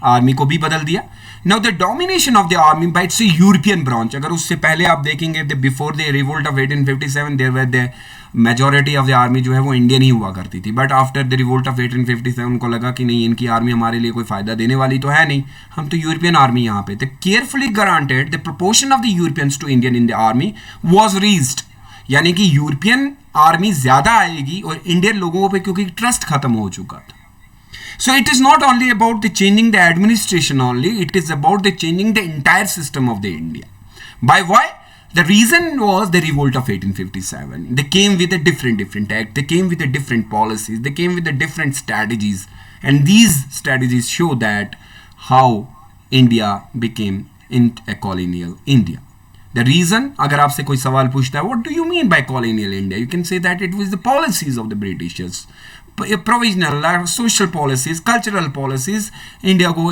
army को भी बदल दिया. Now the domination of the army by its European branch, अगर उससे पहले आप देखेंगे before the revolt of 1857 there were the majority of the army जो है वो इंडियन ही हुआ करती थी, but after the revolt of 1857 उनको लगा कि नहीं इनकी आर्मी हमारे लिए कोई फ़ायदा देने वाली तो है नहीं, हम तो यूरोपियन आर्मी यहाँ पे, the carefully granted the proportion of the Europeans to Indian in the army was raised, यानी कि यूरोपियन आर्मी ज़्यादा आएगी और इंडियन लोगों पे क्योंकि ट्रस्ट खत्म हो चुका था. So it is not only about the changing the administration only, it is about the changing the entire system of the India. By why? The reason was the revolt of 1857. They came with a different act, they came with a different policies, they came with the different strategies, and these strategies show that how India became in a colonial India. The reason, अगर आपसे कोई सवाल पूछता है, what do you mean by colonial India? You can say that it was the policies of the Britishers. Provisional social policies, cultural policies, India को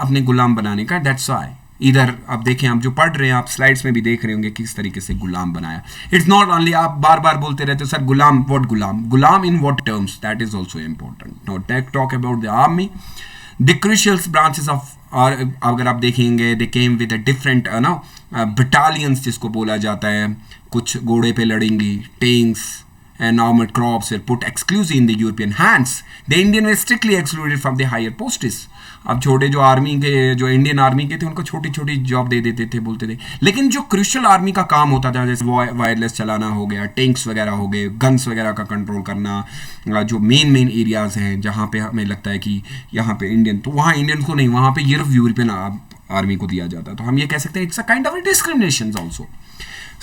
अपने गुलाम बनाने का. दैट्स व्हाई इधर आप देखें, आप जो पढ़ रहे हैं आप स्लाइड्स में भी देख रहे होंगे किस तरीके से गुलाम बनाया. इट्स नॉट ओनली आप बार बार बोलते रहते हो सर गुलाम, व्हाट गुलाम, गुलाम in what terms, that is also important. Not talk about the army, the crucial branches of, और अगर आप देखेंगे they came with a different battalions जिसको बोला जाता है, कुछ घोड़े पे लड़ेंगी, tanks and armored crops were put exclusively in the European hands. The Indian were strictly excluded from the higher posts. अब छोटे जो आर्मी के, जो इंडियन आर्मी के थे उनको छोटी छोटी जॉब दे देते थे, बोलते थे. लेकिन जो क्रूशियल आर्मी का काम होता था, जैसे वायरलेस चलाना हो गया, टैंक्स वगैरह हो गए, गन्स वगैरह का कंट्रोल करना, जो मेन एरियाज हैं जहाँ पे हमें लगता है कि यहाँ पे इंडियन, तो वहाँ इंडियन को नहीं, वहाँ पे यूरोपियन आर्मी को दिया जाता. तो हम ये कह सकते हैं it's a kind of discrimination also.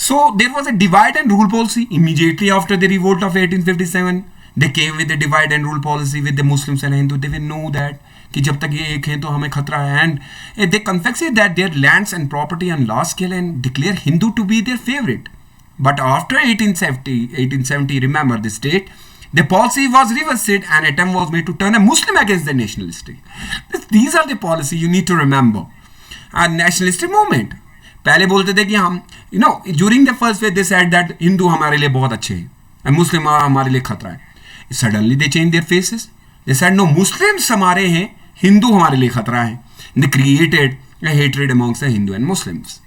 So there was a divide and rule policy immediately after the revolt of 1857. They came with the divide and rule policy with the Muslims and Hindu. They will know that कि जब तक ये एक हैं तो हमें खतरा है, and they confessed that their lands and property on large scale and declare Hindu to be their favorite. But after 1870, remember this date, the policy was reversed and attempt was made to turn a Muslim against the nationalistic. These are the policy you need to remember. A nationalistic movement. पहले बोलते थे कि हम during the first phase they said that Hindu हमारे लिए बहुत अच्छे हैं एंड मुस्लिम हमारे लिए खतरा है. Suddenly they change their faces, they said no, Muslims हमारे हैं, हिंदू हमारे लिए खतरा है. They created a hatred amongst the Hindu and Muslims.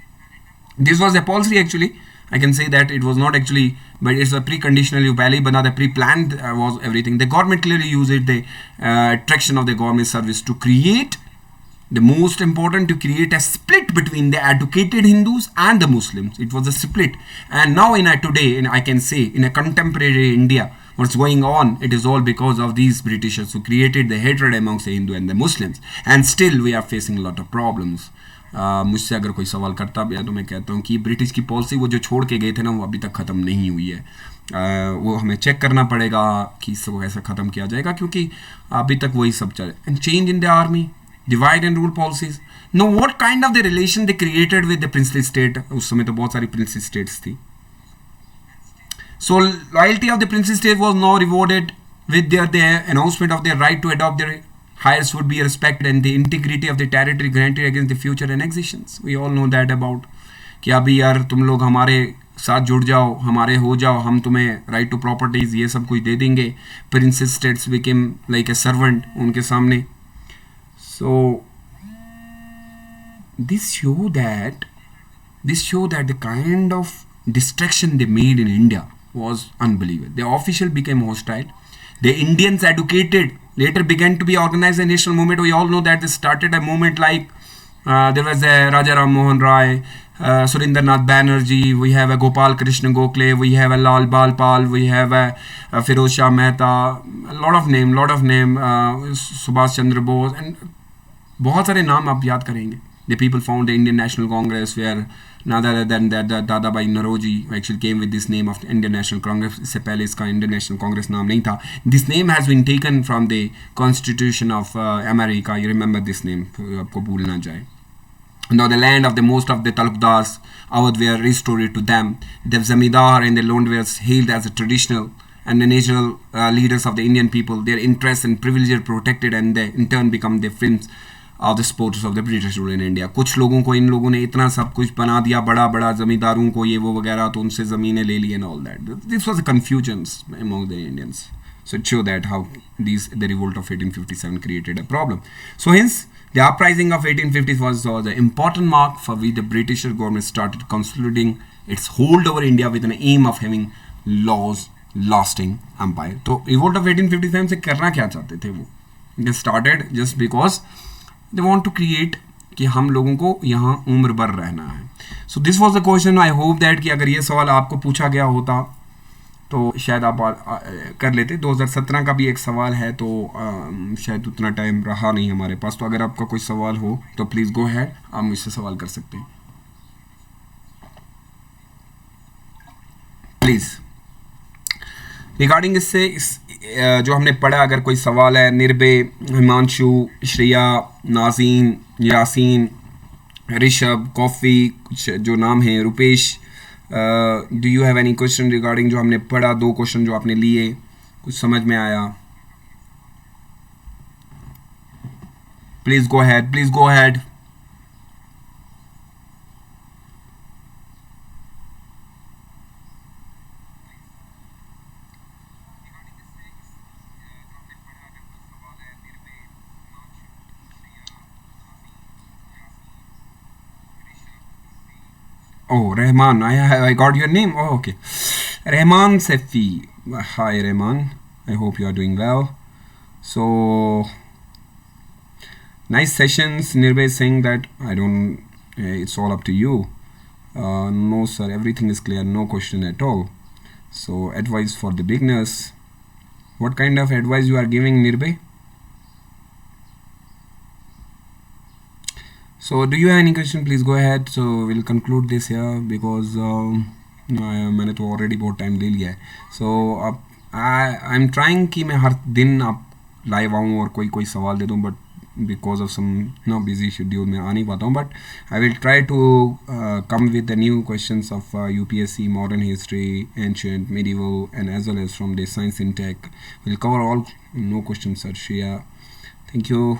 This was a policy actually. I can say that it was not actually, but it's a preconditional. You पहले ही बना था, pre-planned was everything. The government clearly used it, the attraction of the government service to create. The most important, to create a split between the educated Hindus and the Muslims. It was a split, and now today, I can say in a contemporary India, what's going on? It is all because of these Britishers who created the hatred amongst the Hindu and the Muslims, and still we are facing a lot of problems. मुझसे अगर कोई सवाल करता भी है तो मैं कहता हूँ कि ब्रिटिश की पॉलिसी वो जो छोड़ के गए थे ना, वो अभी तक ख़त्म नहीं हुई है. वो हमें चेक करना पड़ेगा कि इसको कैसे ख़त्म किया जाएगा, क्योंकि अभी तक वही सब चले. And change in the army, divide and rule policies. Now what kind of the relation they created with the princely state? उस समय तो बहुत सारी princely states थी. So loyalty of the princely state was now rewarded with the announcement of their right to adopt their heirs would be respected, and the integrity of the territory granted against the future annexations. We all know that about कि अभी यार तुम लोग हमारे साथ जुड़ जाओ, हमारे हो जाओ, हम तुम्हें राइट टू प्रॉपर्टीज ये सब कुछ दे देंगे. Princess states became like a servant उनके सामने. So this show that the kind of destruction they made in India was unbelievable. The official became hostile. The Indians educated later began to be organized a national movement. We all know that they started a movement like there was a Raja Ram Mohan Rai, Surendranath Banerjee, we have a Gopal Krishna Gokhale, we have a Lal Balpal, we have a Firoz Shah Mehta, a lot of name, Subhash Chandra Bose, and बहुत सारे नाम आप याद करेंगे. The people found the Indian National Congress, where none other than that Dadabhai Naoroji actually came with this name of Indian National Congress. इससे पहले इसका Indian National Congress नाम नहीं था. This name has been taken from the Constitution of America. You remember this name, आपको भूल ना जाए. Now the land of the most of the Talukdars, Awadh were restored to them. The Zamidar and the Lond were hailed as a traditional and the natural leaders of the Indian people. Their interests and privileges were protected, and they in turn become the friends of the supporters of the British rule in India. कुछ लोगों को इन लोगों ने इतना सब कुछ बना दिया, बड़ा बड़ा जमींदारों को ये वो वगैरह, तो उनसे ज़मीनें ले ली and all that. This was a confusion among the Indians. So it showed that how the revolt of 1857 created a problem. So hence The uprising of 1850 was the important mark for which the British government started consolidating its hold over India with an aim of having laws lasting empire. तो revolt of 1857 से करना क्या चाहते थे वो? They started just because they want to create कि हम लोगों को यहाँ उम्र भर रहना है. So this was the question. I hope that कि अगर ये सवाल आपको पूछा गया होता तो शायद आप कर लेते. 2017 का भी एक सवाल है तो शायद उतना टाइम रहा नहीं हमारे पास. तो अगर आपका कोई सवाल हो तो प्लीज़ गो हैड, आप मुझसे सवाल कर सकते हैं प्लीज़. रिगार्डिंग इससे जो हमने पढ़ा, अगर कोई सवाल है, निर्भय, हिमांशु, श्रेया, नाज़ीन, यासीन, ऋषभ, कॉफ़ी, कुछ जो नाम हैं, Rupesh, do you have any question regarding जो हमने पढ़ा? 2 क्वेश्चन जो आपने लिए, कुछ समझ में आया? Please go had, please go had. Oh, Rahman, I got your name. Oh, okay. Rahman Sefi. Hi, Rahman. I hope you are doing well. So, nice sessions. Nirbhay saying that I don't, it's all up to you. No, sir, everything is clear. No question at all. So, advice for the beginners. What kind of advice you are giving, Nirbhay? So do you have any question? Please go ahead. So we'll conclude this here because मैंने तो already बहुत time ले लिया है. So I'm trying कि मैं हर दिन आप live आऊँ और कोई सवाल दे दूँ, but because of some busy schedule मैं आ नहीं पाता हूँ. But I will try to come with the new questions of UPSC, modern history, ancient, medieval, and as well as from the science in tech. We'll cover all. No questions, sir. Shreya, thank you.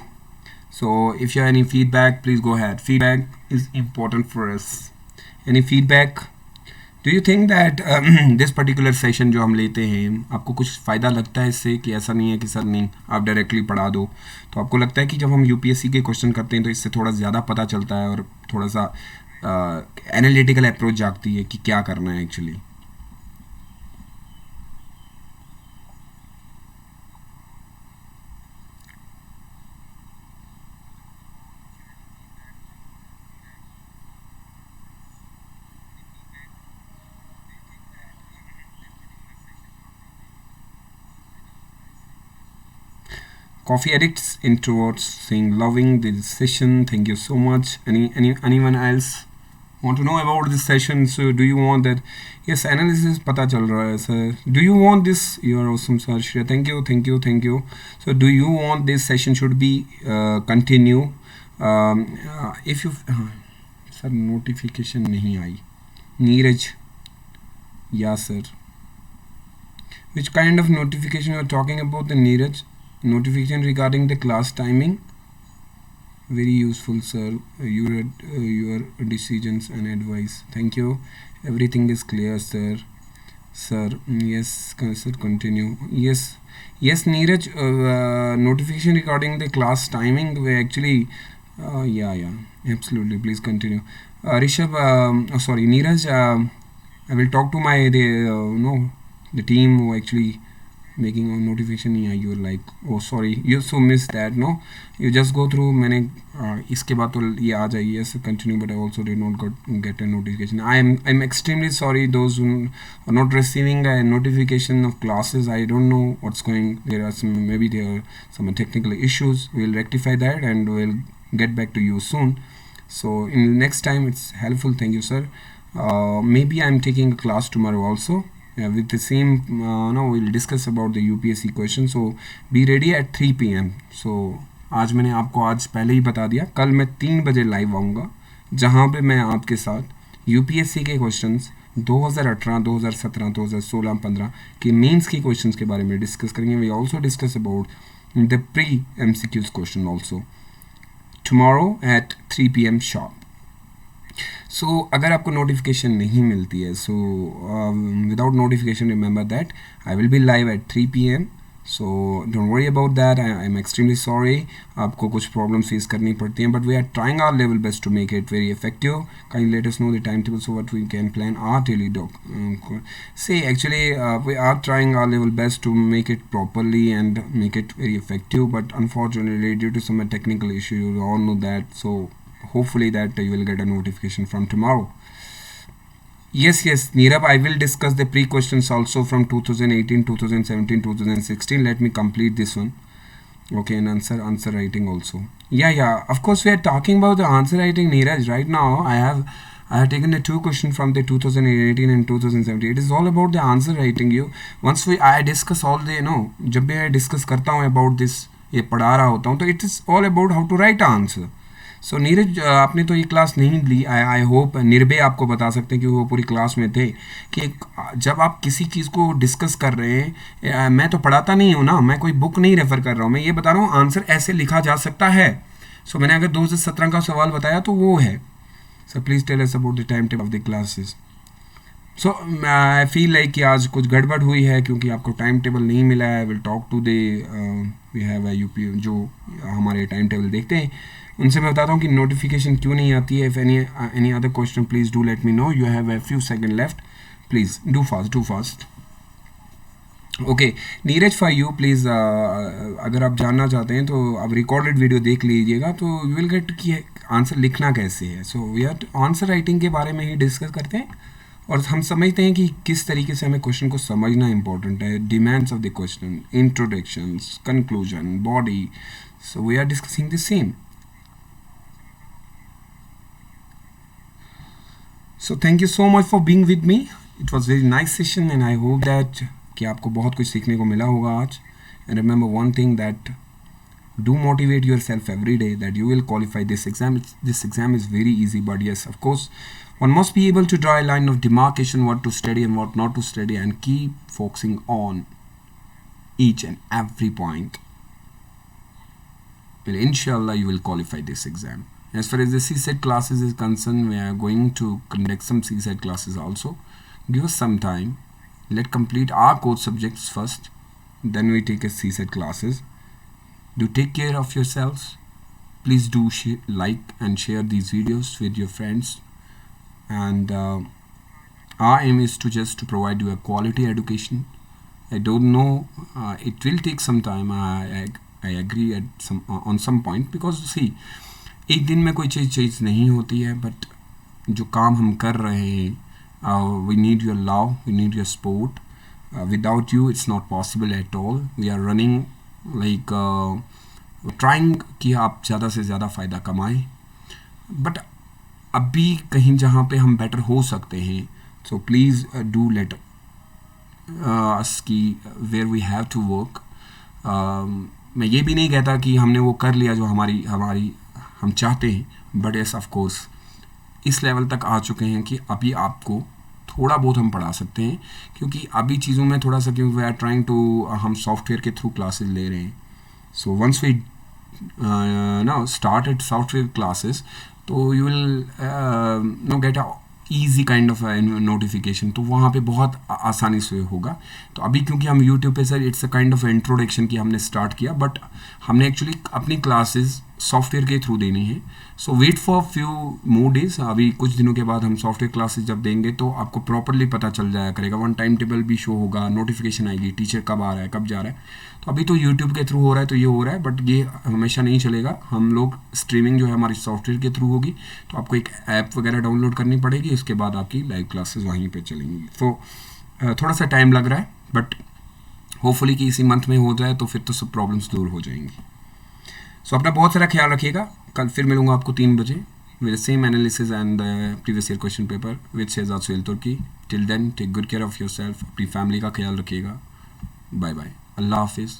So if you have any feedback, please go ahead. Feedback is important for us. Any feedback? Do you think that this particular session जो हम लेते हैं, आपको कुछ फ़ायदा लगता है इससे? कि ऐसा नहीं है कि सर नहीं आप डायरेक्टली पढ़ा दो. तो आपको लगता है कि जब हम यूपीएससी के क्वेश्चन करते हैं तो इससे थोड़ा ज़्यादा पता चलता है और थोड़ा सा एनालिटिकल अप्रोच जागती है कि क्या करना है actually? Coffee addicts, introverts saying loving this session. Thank you so much. Anyone else want to know about this session? So do you want that? Yes, analysis पता चल रहा है sir. Do you want this? You are awesome sir. Shreya, thank you. So do you want this session should be continue? If you sir notification नहीं आई. Neeraj, yeah sir. Which kind of notification you are talking about, the Neeraj? Notification regarding the class timing. Very useful sir. Your decisions and advice. Thank you. Everything is clear sir. Yes sir, continue. Yes Neeraj, notification regarding the class timing. We actually yeah absolutely, please continue. Rishabh, sorry Neeraj, I will talk to my the team who actually making a notification. Yeah, you're like, oh sorry, you so missed that. No, you just go through. मैंने इसके बाद तो ये आ जाएगी. Yes, continue, but I also did not get a notification. I'm extremely sorry those who are not receiving a notification of classes. I don't know what's going. There are some technical issues. We'll rectify that and we'll get back to you soon. So in next time it's helpful. Thank you sir. Maybe I'm taking a class tomorrow also. With the same we'll discuss about the UPSC question. So be ready at 3 PM. So आज मैंने आपको आज पहले ही बता दिया, कल मैं 3 बजे लाइव आऊँगा जहाँ पे मैं आपके साथ UPSC के क्वेश्चंस 2018, 2017, 2016, 15 के मेंस के क्वेश्चंस के बारे में डिस्कस करेंगे. We also discuss about the pre MCQs question also tomorrow at 3 PM sharp. So अगर आपको नोटिफिकेशन नहीं मिलती है, so without notification remember that I will be live at 3 PM so don't worry about that. I am extremely sorry. आपको कुछ problems face करनी पड़ती हैं, but we are trying our level best to make it very effective. Kindly let us know the time table so what we can plan our daily say actually we are trying our level best to make it properly and make it very effective, but unfortunately due to some technical issue, you all know that. So hopefully that you will get a notification from tomorrow. Yes, Nirav, I will discuss the pre-questions also from 2018, 2017, 2016. Let me complete this one. Okay, and answer writing also. Yeah. Of course, we are talking about the answer writing, Neeraj. Right now, I have taken the two questions from the 2018 and 2017. It is all about the answer writing. I discuss all the जब भी मैं discuss करता हूँ about this, ये पढ़ा रहा होता हूँ, तो it is all about how to write an answer. सो नीरज, आपने तो ये क्लास नहीं ली. आई होप निर्भय आपको बता सकते हैं कि वो पूरी क्लास में थे कि जब आप किसी चीज़ को डिस्कस कर रहे हैं, मैं तो पढ़ाता नहीं हूँ ना, मैं कोई बुक नहीं रेफ़र कर रहा हूँ, मैं ये बता रहा हूँ आंसर ऐसे लिखा जा सकता है. सो मैंने अगर 2017 का सवाल बताया तो वो है. So please tell us about the time table of the classes. So I feel like कि आज कुछ गड़बड़ हुई है क्योंकि आपको टाइम टेबल नहीं मिला है. Will talk to they we have UP जो हमारे टाइम टेबल देखते हैं उनसे मैं बताता हूँ कि नोटिफिकेशन क्यों नहीं आती है. If any other question please do let me know. You have a few second left. Please do fast. Okay Neeraj, for you please, अगर आप जानना चाहते हैं तो आप रिकॉर्डेड वीडियो देख लीजिएगा तो यू विल गेट कि आंसर लिखना कैसे है. So we are answer writing के बारे में ही डिस्कस करते हैं और हम समझते हैं कि किस तरीके से हमें क्वेश्चन को समझना इंपॉर्टेंट है. Demands of the question, introductions, conclusion, body. So we are discussing the same. So thank you so much for being with me. It was very nice session and I hope that कि आपको बहुत कुछ सीखने को मिला होगा आज. And remember one thing, that do motivate yourself every day that you will qualify this exam. This exam is very easy, but yes, of course, one must be able to draw a line of demarcation, what to study and what not to study, and keep focusing on each and every point. Well, inshallah, you will qualify this exam. As far as the CSET classes is concerned, we are going to conduct some CSET classes also. Give us some time. Let's complete our core subjects first. Then we take a CSET classes. Do take care of yourselves. Please do like and share these videos with your friends. And our aim is to provide you a quality education. I don't know. It will take some time. I agree on some point, because see, एक दिन में कोई चीज़ नहीं होती है, but जो काम हम कर रहे हैं, we need your love, we need your support. Without you it's not possible at all. We are running like trying कि आप ज़्यादा से ज़्यादा फ़ायदा कमाएं, बट अभी कहीं जहाँ पे हम बेटर हो सकते हैं, so please do let us की where we have to work. मैं ये भी नहीं कहता कि हमने वो कर लिया जो हमारी हम चाहते हैं, बट एस ऑफ कोर्स इस लेवल तक आ चुके हैं कि अभी आपको थोड़ा बहुत हम पढ़ा सकते हैं, क्योंकि अभी चीज़ों में थोड़ा सा, क्योंकि वी आर ट्राइंग टू, हम सॉफ्टवेयर के थ्रू क्लासेस ले रहे हैं. So once we started software classes, तो you will no get a easy kind of notification, तो वहाँ पे बहुत आसानी से होगा. तो अभी क्योंकि हम यूट्यूब पे, sir it's a kind of introduction की हमने स्टार्ट किया, बट हमने एक्चुअली अपनी क्लासेस सॉफ्टवेयर के थ्रू देनी है. So wait for few more days. अभी कुछ दिनों के बाद हम सॉफ्टवेयर क्लासेस जब देंगे तो आपको प्रॉपरली पता चल जाया करेगा. वन टाइम टेबल भी शो होगा, नोटिफिकेशन आएगी, टीचर कब आ रहा है, कब जा रहा है. तो अभी तो यूट्यूब के थ्रू हो रहा है, तो ये हो रहा है, बट ये हमेशा नहीं चलेगा. हम लोग स्ट्रीमिंग जो है हमारी सॉफ्टवेयर के थ्रू होगी, तो आपको एक ऐप वगैरह डाउनलोड करनी पड़ेगी, इसके बाद आपकी लाइव क्लासेस वहीं पर चलेंगी. तो थोड़ा सा टाइम लग रहा है, बट होपफुली कि इसी मंथ में हो जाए तो फिर तो सब प्रॉब्लम्स दूर हो जाएंगी. सो अपना बहुत सारा ख्याल रखिएगा. कल फिर मिलूंगा आपको 3 बजे with the same analysis and the previous year question paper with Suhail Turkie. Till then, take good care of yourself. अपनी फैमिली का ख्याल रखिएगा. Bye bye. अल्लाह हाफिज़.